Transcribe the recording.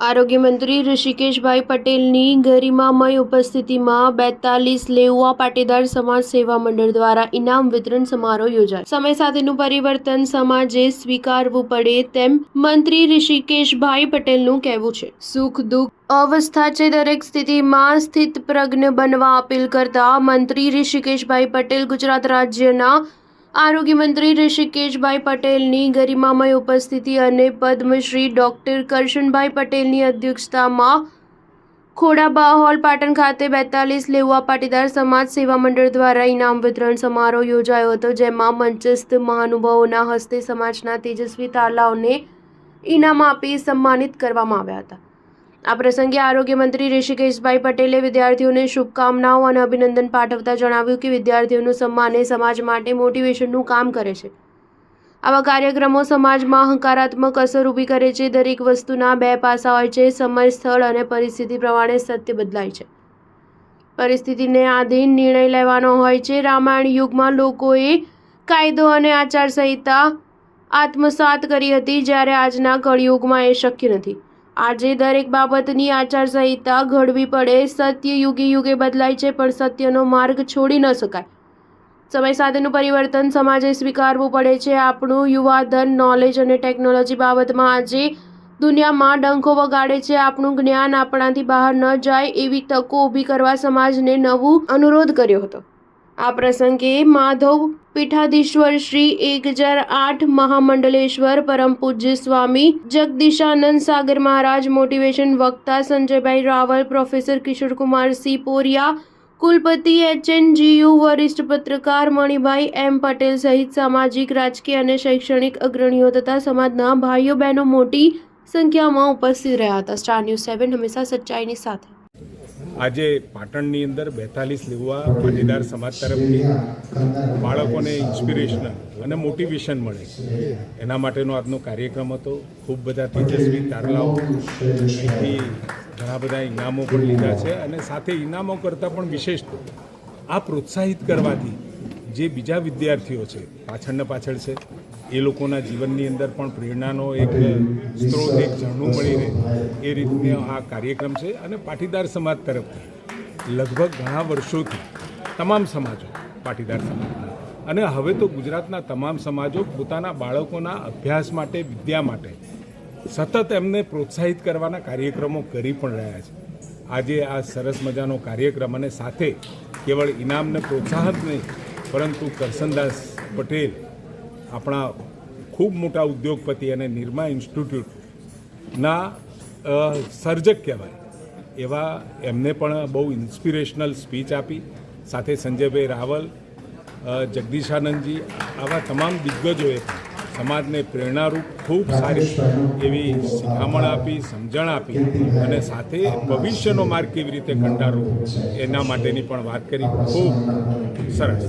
આરોગ્ય મંત્રી ઋષિકેશભાઈ પટેલની ગરિમામય ઉપસ્થિતિમાં 42 લેઉવા પાટીદાર સમાજ સેવા મંડળ દ્વારા ઇનામ વિતરણ સમારોહ યોજાયો। સમય સાથેનું પરિવર્તન સમાજે સ્વીકારવું પડે તેમ મંત્રી ઋષિકેશભાઈ પટેલનું કહેવું છે। સુખ દુઃખ અવસ્થા છે, દરેક સ્થિતિમાં સ્થિતપ્રજ્ઞ બનવા અપીલ કરતા મંત્રી ઋષિકેશભાઈ પટેલ ગુજરાત રાજ્યના આરોગ્ય મંત્રી ઋષિકેશભાઈ પટેલની ગરિમામય ઉપસ્થિતિ અને પદ્મશ્રી ડોક્ટર કરશનભાઈ પટેલની અધ્યક્ષતામાં ખોડાબા હોલ પાટણ ખાતે 42 લેઉવા પાટીદાર સમાજ સેવા મંડળ દ્વારા ઇનામ વિતરણ સમારોહ યોજાયો હતો, જેમાં મંચસ્થ મહાનુભાવોના હસ્તે સમાજના તેજસ્વી તારલાઓને ઇનામ આપી સન્માનિત કરવામાં આવ્યા હતા। આ પ્રસંગે આરોગ્ય મંત્રી ઋષિકેશભાઈ પટેલે વિદ્યાર્થીઓને શુભકામનાઓ અને અભિનંદન પાઠવતા જણાવ્યું કે વિદ્યાર્થીઓનું સન્માન એ સમાજ માટે મોટિવેશનનું કામ કરે છે। આવા કાર્યક્રમો સમાજમાં હકારાત્મક અસર ઊભી કરે છે। દરેક વસ્તુના બે પાસા હોય છે, સમય, સ્થળ અને પરિસ્થિતિ પ્રમાણે સત્ય બદલાય છે, પરિસ્થિતિને આધીન નિર્ણય લેવાનો હોય છે। રામાયણ યુગમાં લોકોએ કાયદો અને આચારસંહિતા આત્મસાત કરી હતી, જ્યારે આજના કળિયુગમાં એ શક્ય નથી। આજે દરેક બાબતની આચારસંહિતા ઘડવી પડે। સત્ય યુગે યુગે બદલાય છે, પણ સત્યનો માર્ગ છોડી ન શકાય। સમય સાથેનું પરિવર્તન સમાજે સ્વીકારવું પડે છે। આપણું યુવાધન નોલેજ અને ટેકનોલોજી બાબતમાં આજે દુનિયામાં ડંકો વગાડે છે। આપણું જ્ઞાન આપણાથી બહાર ન જાય એવી તકો ઊભી કરવા સમાજને નવું અનુરોધ કર્યો હતો। આ પ્રસંગે માધવ પીઠાધીશ્વર શ્રી 1008 મહામંડલેશ્વર પરમ પૂજ્ય સ્વામી જગદીશાનંદ સાગર મહારાજ, મોટિવેશન વક્તા સંજયભાઈ રાવલ, પ્રોફેસર કિશોરકુમાર સી પોરિયા, કુલપતિ HNGU, વરિષ્ઠ પત્રકાર મણિભાઈ M પટેલ સહિત સામાજિક, રાજકીય અને શૈક્ષણિક અગ્રણીઓ તથા સમાજના ભાઈઓ બહેનો મોટી સંખ્યામાં ઉપસ્થિત રહ્યા હતા। સ્ટાર ન્યૂઝ 7 હંમેશા સચ્ચાઈની સાથે। આજે પાટણની અંદર 42 લેઉવા પાટીદાર સમાજ તરફથી બાળકોને ઇન્સ્પિરેશનલ અને મોટિવેશન મળે એના માટેનો આજનો કાર્યક્રમ હતો। ખૂબ બધા તેજસ્વી તારલાઓ અહીંથી ઘણા બધા ઇનામો પણ લીધા છે, અને સાથે ઇનામો કરતાં પણ વિશેષ તો આ પ્રોત્સાહિત કરવાથી જે બીજા વિદ્યાર્થીઓ છે પાછળને પાછળ છે એ લોકોના જીવનની અંદર પણ પ્રેરણાનો એક સ્ત્રોત, એક ઝરણું મળી રહે એ રીતનો આ કાર્યક્રમ છે। અને પાટીદાર સમાજ તરફથી લગભગ ઘણા વર્ષોથી તમામ સમાજો પાટીદાર સમાજના અને હવે તો ગુજરાતના તમામ સમાજો પોતાના બાળકોના અભ્યાસ માટે, વિદ્યા માટે સતત એમને પ્રોત્સાહિત કરવાના કાર્યક્રમો કરી પણ રહ્યા છે। આજે આ સરસ મજાનો કાર્યક્રમ અને સાથે કેવળ ઇનામને પ્રોત્સાહન નહીં, પરંતુ કરશનદાસ પટેલ આપણા ખૂબ મોટા ઉદ્યોગપતિ અને નિરમા ઇન્સ્ટિટ્યૂટના સર્જક કહેવાય એવા એમને પણ બહુ ઇન્સ્પિરેશનલ સ્પીચ આપી। સાથે સંજયભાઈ રાવલ, જગદીશાનંદજી, આવા તમામ દિગ્ગજોએ સમાજને પ્રેરણારૂપ ખૂબ સારી એવી શિખામણ આપી, સમજણ આપી અને સાથે ભવિષ્યનો માર્ગ કેવી રીતે કંડારવો એના માટેની પણ વાત કરી। ખૂબ સરસ।